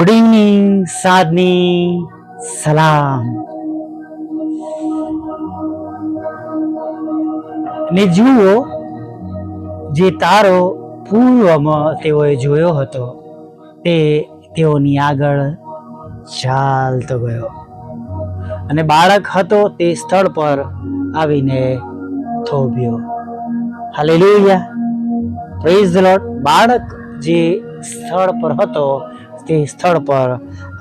Good evening સાદની સલામ. ને જુઓ, જે તારો પૂર્વમાં તેઓએ જોયો હતો તે તેઓની આગળ ચાલતો ગયો અને બાળક હતો તે સ્થળ પર આવીને થોભ્યો. Hallelujah, praise the Lord. બાળક જે સ્થળ પર હતો તે સ્થળ પર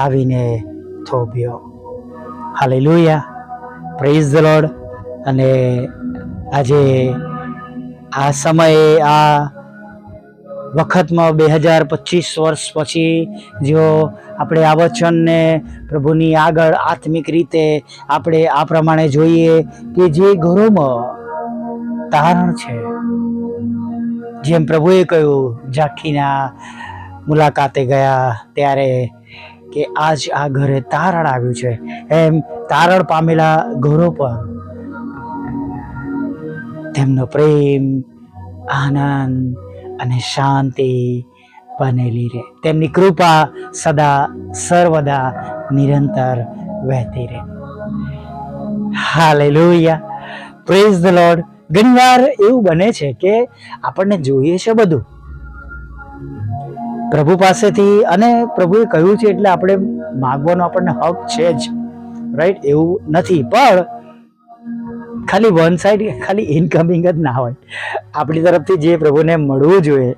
આવીને થોભ્યો. Hallelujah, praise the Lord. અને આજે આ સમયે આ વખતમાં 2025 વર્ષ પછી જો આપણે આ વચનને પ્રભુની આગળ આત્મિક રીતે આપણે આ પ્રમાણે જોઈએ કે જે ઘરોમાં તારણ છે, જેમ પ્રભુએ કહ્યું ઝાંખીના મુલાકાતે ગયા ત્યારે કે આજ આ ઘરે તારણ આવ્યું છે, એમ તારણ પામેલા ઘરો પર તેમનો પ્રેમ, આનંદ અને શાંતિ બનેલી રહે. તેમની કૃપા સદા સર્વદા નિરંતર વહેતી રહે. Hallelujah, praise the lord. ઘણીવાર એવું બને છે કે આપણને જોઈએ છે બધું પ્રભુ પાસેથી, અને પ્રભુએ કહ્યું છે એટલે આપણે માગવાનો આપણને હક છે જ, રાઈટ? એવું નથી, પણ ખાલી વન સાઈડ ખાલી ઇનકમિંગ જ ના હોય. આપણી તરફથી જે પ્રભુને મળવું જોઈએ,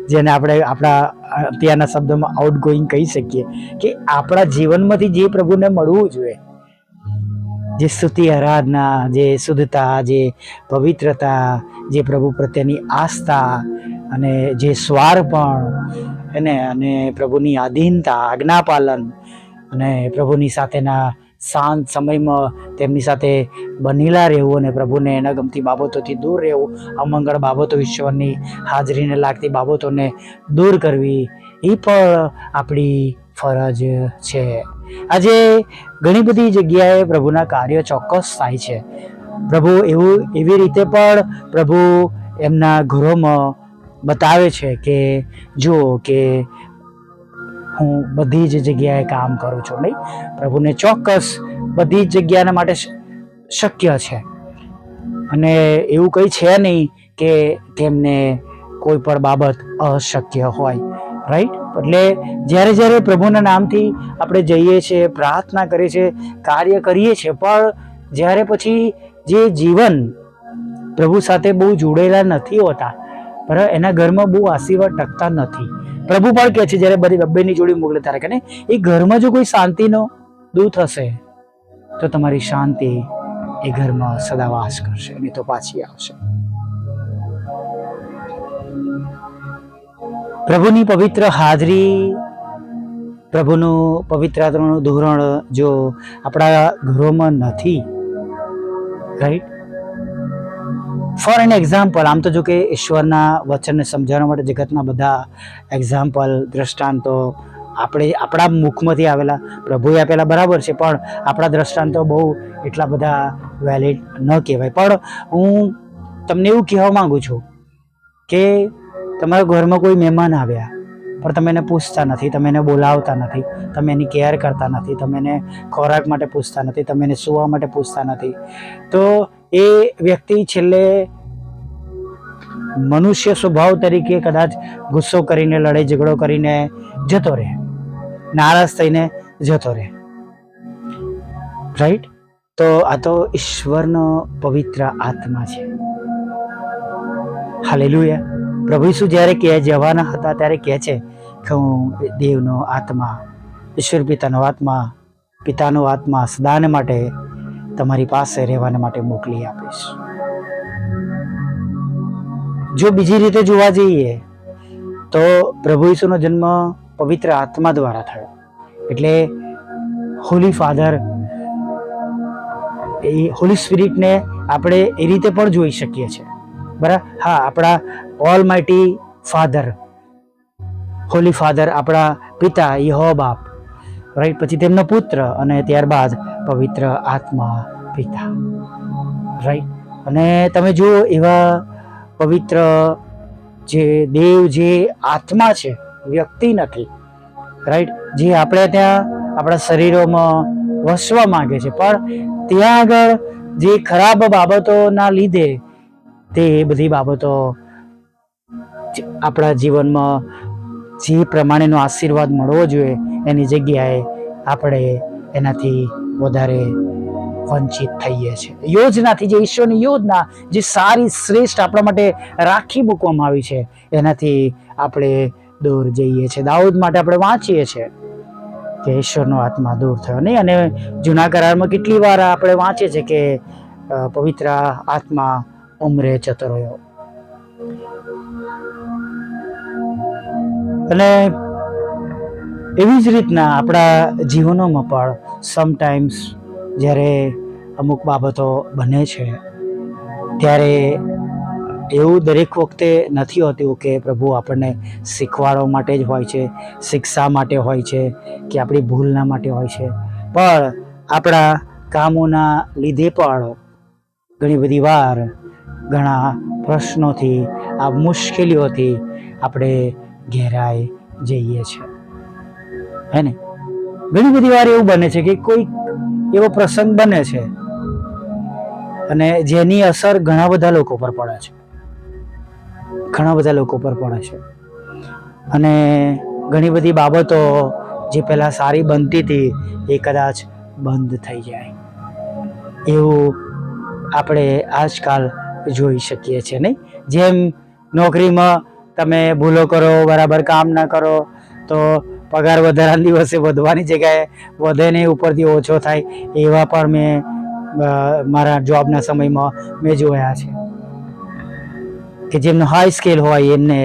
જેને આપણે આપણા અત્યારના શબ્દોમાં આઉટગોઈંગ કહી શકીએ, કે આપણા જીવનમાંથી જે પ્રભુને મળવું જોઈએ, જે સ્તુતિ આરાધના, જે શુદ્ધતા, જે પવિત્રતા, જે પ્રભુ પ્રત્યેની આસ્થા અને જે સ્વાર્પણ અને પ્રભુની આધીનતા, આજ્ઞાપાલન અને પ્રભુની સાથેના શાંત સમયમાં તેમની સાથે બનેલા રહેવું અને પ્રભુને ન ગમતી બાબતોથી દૂર રહેવું, અમંગળ બાબતો, ઈશ્વરની હાજરીને લાગતી બાબતોને દૂર કરવી, એ પણ આપણી ફરજ છે. આજે ઘણી બધી જગ્યાએ પ્રભુના કાર્યો ચોક્કસ થાય છે. પ્રભુ એવી રીતે પણ પ્રભુ એમના ઘરોમાં બતાવે છે કે જુઓ કે હું બધી જ જગ્યાએ કામ કરું છું. નહીં, પ્રભુને ચોક્કસ બધી જ જગ્યાના માટે શક્ય છે, અને એવું કંઈ છે નહીં કે તેમને કોઈ પણ બાબત અશક્ય હોય, રાઈટ? એટલે જ્યારે પ્રભુના નામથી આપણે જઈએ છીએ, પ્રાર્થના કરીએ છીએ, કાર્ય કરીએ છીએ, પણ જ્યારે પછી જે જીવન પ્રભુ સાથે બહુ જોડેલા નથી હોતા, બરાબર, એના ઘરમાં બહુ આશીર્વાદ ટકતા નથી. પ્રભુ પણ કહે છે જ્યારે બધી બબ્બેની જોડી મોકલે ત્યારે કે એ ઘરમાં જો કોઈ શાંતિનો દૂત હશે તો તમારી શાંતિ એ ઘરમાં સદા વાસ કરશે, નહીં તો પાછી આવશે. પ્રભુની પવિત્ર હાજરી, પ્રભુનું પવિત્રતાનું ધોરણ જો આપણા ઘરોમાં નથી, રાઈટ? ફોર એન એક્ઝામ્પલ, આમ તો જો કે ઈશ્વરના વચનને સમજાવવા માટે જગતના બધા એક્ઝામ્પલ, દ્રષ્ટાંતો આપણા મુખમાંથી આવેલા, પ્રભુએ આપેલા બરાબર છે, પણ આપણા દ્રષ્ટાંતો બહુ એટલા બધા વેલિડ ન કહેવાય. પણ હું તમને એવું કહેવા માંગુ છું કે તમારા ઘરમાં કોઈ મહેમાન આવ્યા પણ તમે એને પૂછતા નથી, તમે એને બોલાવતા નથી, તમે એની કેર કરતા નથી, તમે એને ખોરાક માટે પૂછતા નથી, તમે એને સૂવા માટે પૂછતા નથી, તો એ વ્યક્તિ છેલ્લે મનુષ્ય સ્વભાવ તરીકે કદાચ ગુસ્સો કરીને, લડાઈ ઝઘડો કરીને જતો રહે, નારાજ થઈને જતો રહે, રાઈટ? તો આ તો ઈશ્વરનો પવિત્ર આત્મા છે. હાલેલુયા. પ્રભુ ઈસુ જ્યારે જવાના હતા ત્યારે કહે છે કે હું દેવનો આત્મા, ઈશ્વર પિતાનો આત્મા, પિતાનો આત્મા સદાને માટે તમારી પાસે રહેવાને માટે મોકલી આપીશ. જો બીજી રીતે જોવા જઈએ તો પ્રભુ ઈસુનો જન્મ પવિત્ર આત્મા દ્વારા થયો, એટલે હોલી ફાધર, એ હોલી સ્પિરિટને આપણે એ રીતે પણ જોઈ શકીએ છીએ, બરાબર? હા, આપણા ઓલમાઇટી ફાધર, હોલી ફાધર, આપણા પિતા યહોવા બાપ, રાઈટ? પછી તેમનો પુત્ર અને ત્યારબાદ પવિત્ર આત્મા પિતા, રાઈટ? અને તમે જુઓ એવા પવિત્ર જે દેવ, જે આત્મા છે, વ્યક્તિ નથી, રાઈટ, જે આપણે ત્યાં આપણા શરીરોમાં વસવા માંગે છે, પણ ત્યાં આગળ જે ખરાબ બાબતોના લીધે તે બધી બાબતો આપણા જીવનમાં જે પ્રમાણેનો આશીર્વાદ મળવો જોઈએ એની જગ્યાએ આપણે એનાથી વધારે વંચિત થઈએ છીએ. યોજનાથી, જે ઈશ્વરની યોજના, જે સારી શ્રેષ્ઠ આપણા માટે રાખી મૂકવામાં આવી છે, એનાથી આપણે દૂર જઈએ છીએ. દાઉદ માટે આપણે વાંચીએ છીએ કે ઈશ્વરનો આત્મા દૂર થયો નહીં. અને જૂના કરારમાં કેટલી વાર આપણે વાંચીએ છીએ કે પવિત્ર આત્મા ઉંમરે જતો રહ્યો. અને એવી જ રીતના આપણા જીવનોમાં પણ સમટાઈમ્સ જ્યારે અમુક બાબતો બને છે ત્યારે એવું દરેક વખતે નથી હોતું કે પ્રભુ આપણને શીખવાડવા માટે જ હોય છે, શિક્ષા માટે હોય છે, કે આપણી ભૂલના માટે હોય છે. પણ આપણા કામોના લીધે પણ ઘણી બધી વાર ઘણા પ્રશ્નોથી, આ મુશ્કેલીઓથી આપણે ઘેરાઈ જઈએ છીએ. હે ને? ઘણી બધી વાર એવું બને છે કે કોઈ એવો પ્રસંગ બને છે અને જેની અસર ઘણા બધા લોકો પર પડે છે, ઘણા બધા લોકો પર પડે છે. અને ઘણી બધી બાબતો જે પહેલા સારી બનતી હતી એ કદાચ બંધ થઈ જાય, એવું આપણે આજકાલ જોઈ શકીએ છીએ નહીં? જેમ નોકરીમાં તમે ભૂલો કરો, બરાબર કામ ના કરો તો પગાર વધારાના દિવસે વધવાની જગ્યાએ વધે નહીં, ઉપરથી ઓછો થાય. એવા પણ મેં મારા જોબના સમયમાં મેં જોયા છે કે જેમનો હાઈ સ્કેલ હોય એમને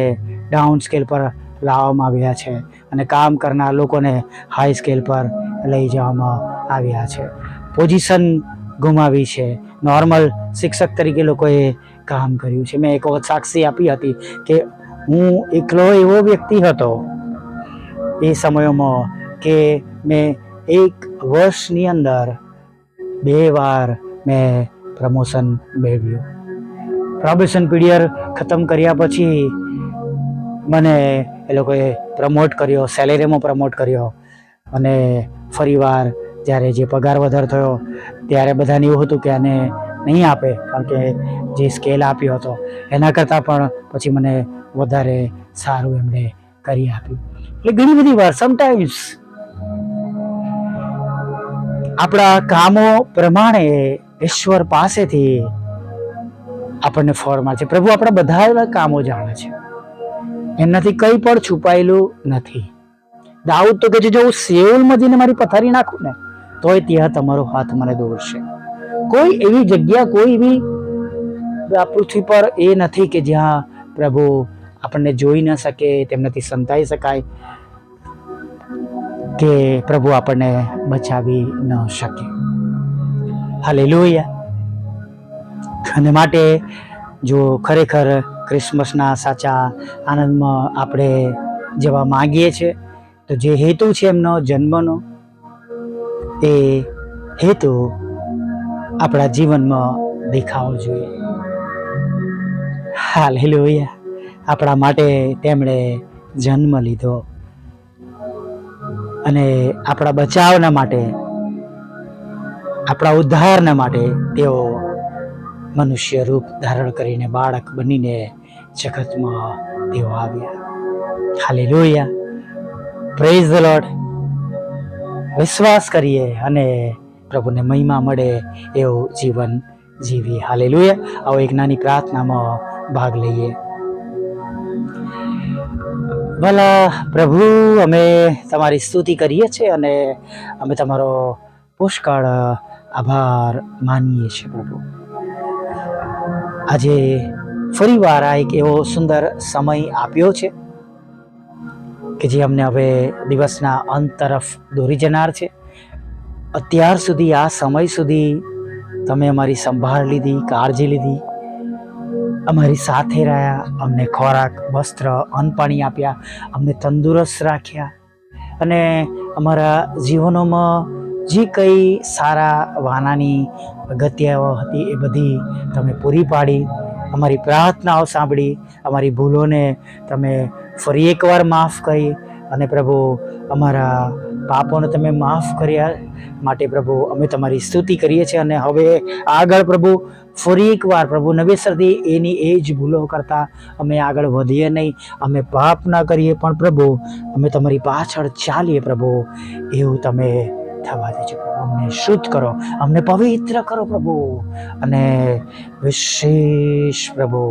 ડાઉન સ્કેલ પર લાવવામાં આવ્યા છે અને કામ કરનાર લોકોને હાઈ સ્કેલ પર લઈ જવામાં આવ્યા છે. પોઝિશન ગુમાવી છે. નોર્મલ શિક્ષક તરીકે લોકોએ કામ કર્યું છે. મેં એક વખત સાક્ષી આપી હતી કે હું એકલો એવો વ્યક્તિ હતો એ સમયોમાં કે મેં 1 વર્ષની અંદર 2 વાર મેં પ્રમોશન મેળવ્યું. પ્રોબેશન પીરિયડ ખતમ કર્યા પછી મને એ લોકોએ પ્રમોટ કર્યો, સેલેરીમાં પ્રમોટ કર્યો. અને ફરીવાર જ્યારે જે પગાર વધારો થયો ત્યારે બધાને એવું હતું કે આને નહીં આપે, કારણ કે જે સ્કેલ આપ્યો હતો એના કરતાં પણ પછી મને વધારે સારું એમણે કરી આપ્યું. એટલે ઘણી બધી વાર સમટાઈમ્સ આપણા કામો પ્રમાણે ઈશ્વર પાસેથી આપણને ફળ મળે છે. પ્રભુ આપણા બધા કામો જાણે છે, એમનાથી કંઈ પણ છુપાયેલું નથી. દાઉદ તો કે જો હું શેઓલમાં જઈને મારી પથારી નાખું ને તોય ત્યાં તમારો હાથ મને દોરશે. કોઈ એવી જગ્યા, કોઈ એવી પૃથ્વી પર એ નથી કે જ્યાં પ્રભુ આપણને જોઈ ન શકે, તેમનાથી સંતાઈ શકાય, કે પ્રભુ આપણને બચાવી ન શકે. હાલેલુયા. અને માટે જો ખરેખર ક્રિસમસના સાચા આનંદમાં આપણે જવા માંગીએ છીએ તો જે હેતુ છે એમનો જન્મનો, એ હેતુ આપણા જીવનમાં દેખાવો જોઈએ. હાલેલુયા. આપણા માટે તેમણે જન્મ લીધો અને આપણા બચાવના માટે, આપણા ઉદ્ધારના માટે તેઓ મનુષ્ય રૂપ ધારણ કરીને, બાળક બનીને જગતમાં તેઓ આવ્યા. હાલેલુયા. Praise the lord. વિશ્વાસ કરીએ અને પ્રભુને મહિમા મળે એવું જીવન જીવીએ. હાલેલુયા. આવો એક નાની પ્રાર્થનામાં ભાગ લઈએ. ભલા પ્રભુ, અમે તમારી સ્તુતિ કરીએ છીએ અને અમે તમારો પુષ્કળ આભાર માનીએ છીએ પ્રભુ. આજે ફરીવાર આ એક એવો સુંદર સમય આપ્યો છે કે જે અમને હવે દિવસના અંત તરફ દોરી જનાર છે. અત્યાર સુધી, આ સમય સુધી તમે અમારી સંભાળ લીધી, કાળજી લીધી, અમારી સાથે રહ્યા, અમને ખોરાક, વસ્ત્ર, અન્ન પાણી આપ્યા, અમને તંદુરસ્ત રાખ્યા અને અમારા જીવનોમાં જે કંઈ સારા વાનાની અગત્ય હતી એ બધી તમે પૂરી પાડી. અમારી પ્રાર્થનાઓ સાંભળી, અમારી ભૂલોને તમે ફરી એકવાર માફ કરી અને પ્રભુ અમારા પાપોને તમે માફ કર્યા માટે પ્રભુ અમે તમારી સ્તુતિ કરીએ છીએ. અને હવે આગળ પ્રભુ ફરી એકવાર પ્રભુ નવેસરથી એની એ જ ભૂલો કરતા અમે આગળ વધીએ નહીં, અમે પાપ ના કરીએ, પણ પ્રભુ અમે તમારી પાછળ ચાલીએ પ્રભુ. એવું તમે થવા દેજો પ્રભુ. અમને શુદ્ધ કરો, અમને પવિત્ર કરો પ્રભુ, અને વિશેષ પ્રભુ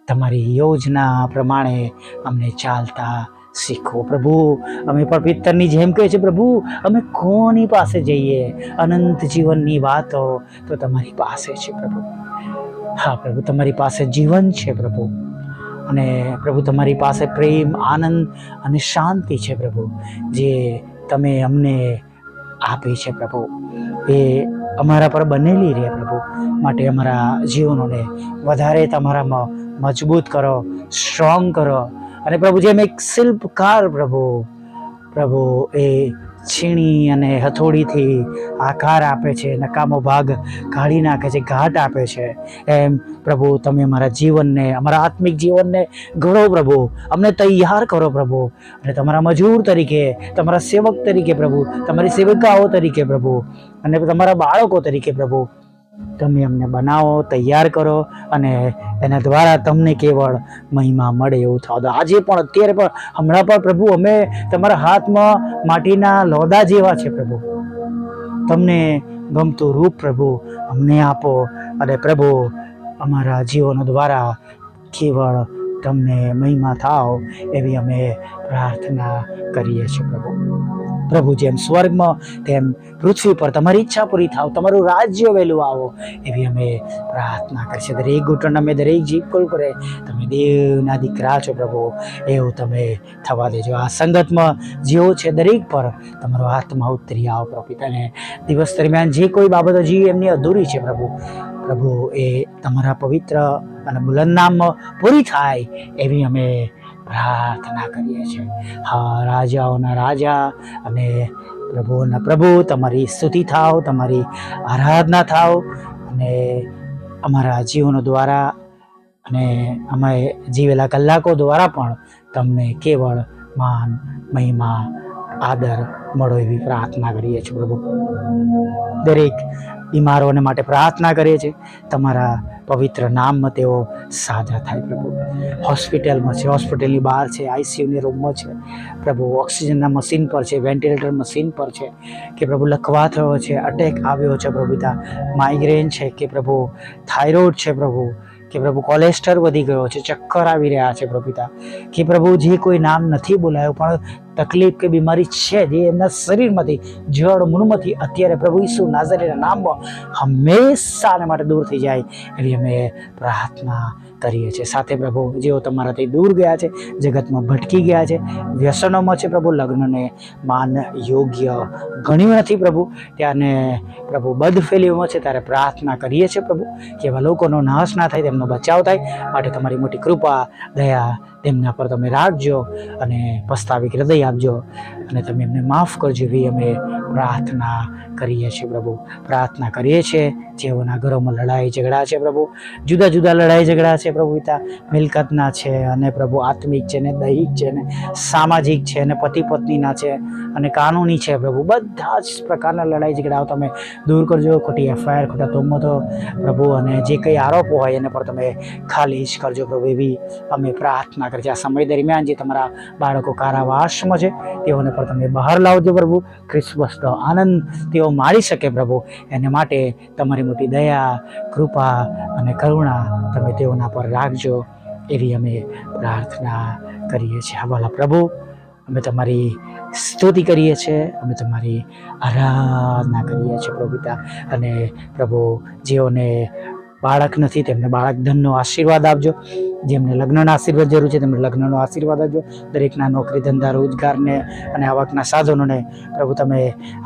તમારી યોજના પ્રમાણે અમને ચાલતા શીખો પ્રભુ. અમે પણ પિત્તરની જેમ કહે છે પ્રભુ, અમે કોની પાસે જઈએ? અનંત જીવનની વાતો તો તમારી પાસે છે પ્રભુ. હા પ્રભુ, તમારી પાસે જીવન છે પ્રભુ, અને પ્રભુ તમારી પાસે પ્રેમ, આનંદ અને શાંતિ છે પ્રભુ, જે તમે અમને આપી છે પ્રભુ. એ અમારા પર બનેલી રહે પ્રભુ. માટે અમારા જીવનોને વધારે તમારામાં મજબૂત કરો, સ્ટ્રોંગ કરો. અને પ્રભુ જેમ એક શિલ્પકાર પ્રભુ એ છીણી અને હથોડીથી આકાર આપે છે, નકામો ભાગ કાઢી નાખે છે, ઘાટ આપે છે, એમ પ્રભુ તમે અમારા જીવનને, અમારા આત્મિક જીવનને ઘડો પ્રભુ. અમને તૈયાર કરો પ્રભુ, અને તમારા મજૂર તરીકે, તમારા સેવક તરીકે પ્રભુ, તમારી સેવિકાઓ તરીકે પ્રભુ, અને તમારા બાળકો તરીકે પ્રભુ તમે અમને બનાવો, તૈયાર કરો, અને એના દ્વારા તમને કેવળ મહિમા મળે એવું થવા દો. આજે પણ, અત્યારે પણ, હમણાં પણ પ્રભુ અમે તમારા હાથમાં માટીના લોદા જેવા છે પ્રભુ. તમને ગમતું રૂપ પ્રભુ અમને આપો, અને પ્રભુ અમારા જીવનો દ્વારા કેવળ તમને મહિમા થાવ એવી અમે પ્રાર્થના કરીએ છીએ પ્રભુ. પ્રભુ જેમ સ્વર્ગમાં તેમ પૃથ્વી પર તમારી ઈચ્છા પૂરી થાવ, તમારું રાજ્ય વહેલું આવો એવી અમે પ્રાર્થના કરીએ. દરેક ઘૂંટણ અમે, દરેક જીભ ખોલ કરે, તમે દેવના દીકરા છો પ્રભુ, એવું તમે થવા દેજો. આ સંગતમાં જેઓ છે દરેક પર તમારો આત્મા ઉતરી આવો પ્રભુ. અને દિવસ દરમિયાન જે કોઈ બાબત હજી એમની અધૂરી છે પ્રભુ, એ તમારા પવિત્ર અને બુલંદ નામમાં પૂરી થાય એવી અમે પ્રાર્થના કરીએ છીએ. હા, રાજાઓના રાજા અને પ્રભુઓના પ્રભુ તમારી સ્તુતિ થાવ, તમારી આરાધના થાવ, અને અમારા જીવનો દ્વારા અને અમે જીવેલા કલાકો દ્વારા પણ તમને કેવળ માન, મહિમા, આદર મળો એવી પ્રાર્થના કરીએ છીએ પ્રભુ. દરેક બીમારોને માટે પ્રાર્થના કરીએ છીએ, તમારા પવિત્ર નામમાં તેઓ સાજા થાય પ્રભુ. હોસ્પિટલમાં છે, હોસ્પિટલની બહાર છે, આઈસીયુની રૂમમાં છે પ્રભુ, ઓક્સિજનના મશીન પર છે, વેન્ટિલેટર મશીન પર છે, કે પ્રભુ લકવા થયો છે, અટેક આવ્યો છે પ્રભુ, માઇગ્રેન છે, કે પ્રભુ થાઇરોઇડ છે પ્રભુ, કે પ્રભુ કોલેસ્ટ્રોલ વધી ગયો છે, ચક્કર આવી રહ્યા છે પ્રભુ, કે પ્રભુ જે કોઈ નામ નથી બોલાયું પણ તકલીફ કે બીમારી છે જે એમના શરીરમાંથી, જળ મૂળમાંથી અત્યારે પ્રભુ ઈસુ નાઝરેના નામમાં હંમેશાને માટે દૂર થઈ જાય એવી અમે પ્રાર્થના કરીએ છીએ. સાથે પ્રભુ જેઓ તમારાથી દૂર ગયા છે, જગતમાં ભટકી ગયા છે, વ્યસનોમાં છે પ્રભુ, લગ્નને માન યોગ્ય ગણ્યું નથી પ્રભુ, ત્યારને પ્રભુ બદફેલીઓમાં છે, ત્યારે પ્રાર્થના કરીએ છીએ પ્રભુ કે એવા લોકોનો નાશ ના થાય, તેમનો બચાવ થાય. માટે તમારી મોટી કૃપા, દયા તેમના પર તમે રાખજો, અને પસ્તાવી હૃદય આપજો, અને તમે એમને માફ કરજો એવી અમે પ્રાર્થના કરીએ છીએ પ્રભુ. પ્રાર્થના કરીએ છીએ જેઓના ઘરોમાં લડાઈ ઝઘડા છે પ્રભુ, જુદા જુદા લડાઈ ઝઘડા છે પ્રભુ પિતા, મિલકતના છે, અને પ્રભુ આત્મિક છે, ને દૈહિક છે, ને સામાજિક છે, ને પતિ પત્નીના છે, અને કાનૂની છે પ્રભુ, બધા જ પ્રકારના લડાઈ ઝઘડાઓ તમે દૂર કરજો. ખોટી એફઆઈઆર, ખોટા તોમતો પ્રભુ, અને જે કંઈ આરોપો હોય એને પર તમે ખાલી જ કરજો પ્રભુ એવી અમે પ્રાર્થના કરીએ છીએ. આ સમય દરમિયાન જે તમારા બાળકો કારાવાસમાં છે તેઓને પણ તમે બહાર લાવજો પ્રભુ, ક્રિસમસનો આનંદ તેઓ માણી શકે પ્રભુ, એને માટે તમારી મોટી દયા, કૃપા અને કરુણા તમે તેઓના પર રાખજો એવી અમે પ્રાર્થના કરીએ છીએ. હવાલા પ્રભુ, અમે તમારી સ્તુતિ કરીએ છીએ, અમે તમારી આરાધના કરીએ છીએ પ્રભુ પિતા. અને પ્રભુ જેઓને બાળક નથી તેમને બાળક ધનનો આશીર્વાદ આપજો, જેમને લગ્નના આશીર્વાદ જરૂર છે તેમને લગ્નનો આશીર્વાદ આપજો. દરેકના નોકરી, ધંધા, રોજગારને અને આવકના સાધનોને પ્રભુ તમે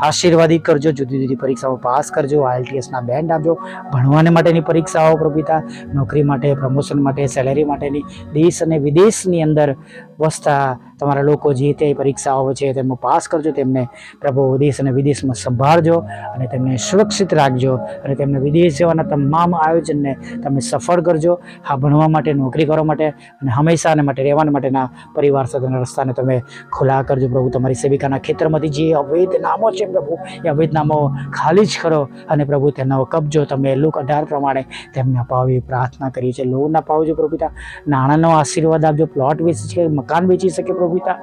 આશીર્વાદિત કરજો. જુદી જુદી પરીક્ષાઓ પાસ કરજો, IELTSના બેન્ડ આપજો, ભણવાને માટેની પરીક્ષાઓ પ્રભુ પિતા, નોકરી માટે, પ્રમોશન માટે, સેલેરી માટેની, દેશ અને વિદેશની અંદર વસતા તમારા લોકો જે તે પરીક્ષાઓ છે તેમાં પાસ કરજો. તેમને પ્રભુ દેશ અને વિદેશમાં સંભાળજો, અને તેમને સુરક્ષિત રાખજો, અને તેમને વિદેશ જવાના તમામ આયોજનને તમે સફળ કરજો. હા, ભણવા માટે, નોકરી કરવા માટે અને હંમેશાને માટે રહેવાને માટેના પરિવાર સાથેના રસ્તાને તમે ખુલ્લા કરજો પ્રભુ. તમારી સેવિકાના ખેતરમાંથી જે અવૈધ નામો છે પ્રભુ, એ અવૈધ નામો ખાલી જ કરો અને પ્રભુ તેનો કબજો તમે લુક 18 પ્રમાણે તેમને અપાવો એવી પ્રાર્થના કરી છે. લોન અપાવજો પ્રભુ પિતા, નાણાંનો આશીર્વાદ આપજો, પ્લોટ વેચી શકે, મકાન વેચી શકે પ્રભુ પિતા.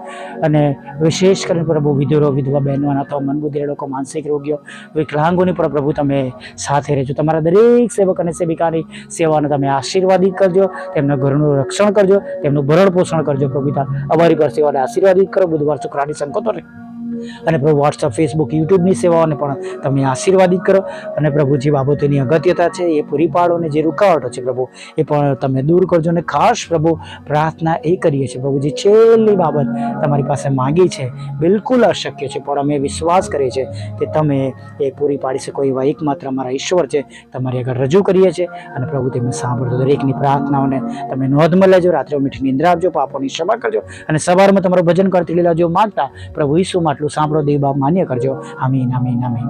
અને વિશેષ કરીને પ્રભુ વિધુરો, વિધવા બહેનો, અનાથો, મનબુદ્ધિ લોકો, માનસિક રોગીઓ, વિકલાંગોની પણ પ્રભુ તમે સાથે રહેજો. તમારા દરેક સેવક અને સેવિકાની સેવાને તમે આશીર્વાદિત કરજો, તેમના ઘરનું રક્ષણ કરજો, તેમનું ભરણ પોષણ કરજો પ્રભુ પિતા. અમારી પર સેવાને આશીર્વાદિત કરો. બુધવાર શુક્રાની સંકોતો રહે અને પ્રભુ વોટ્સઅપ, ફેસબુક, યુટ્યુબની સેવાઓને પણ તમે આશીર્વાદિત કરો અને પ્રભુ જે બાબતોની અગત્યતા છે એ પૂરી પાડો અને જે રૂકાવટો છે પ્રભુ એ પણ તમે દૂર કરજો. અને ખાસ પ્રભુ પ્રાર્થના એ કરીએ છીએ પ્રભુ, જે છેલ્લી બાબત તમારી પાસે માંગી છે, બિલકુલ અશક્ય છે પણ અમે વિશ્વાસ કરીએ છીએ કે તમે એ પૂરી પાડી શકો એવા એકમાત્ર અમારા ઈશ્વર છે, તમારી આગળ રજૂ કરીએ છીએ અને પ્રભુ તમે સાંભળજો. દરેકની પ્રાર્થનાઓને તમે નોંધમાં લેજો, રાત્રે મીઠી નિંદ્રા આપજો, પાપોની ક્ષમા કરજો અને સવારમાં તમારું ભજન કરતી લીલા જો માંગતા પ્રભુ ઈસુમાં આટલું સાંભળો, દેવ બાપ માન્ય કરજો. આમીન, આમીન, આમીન.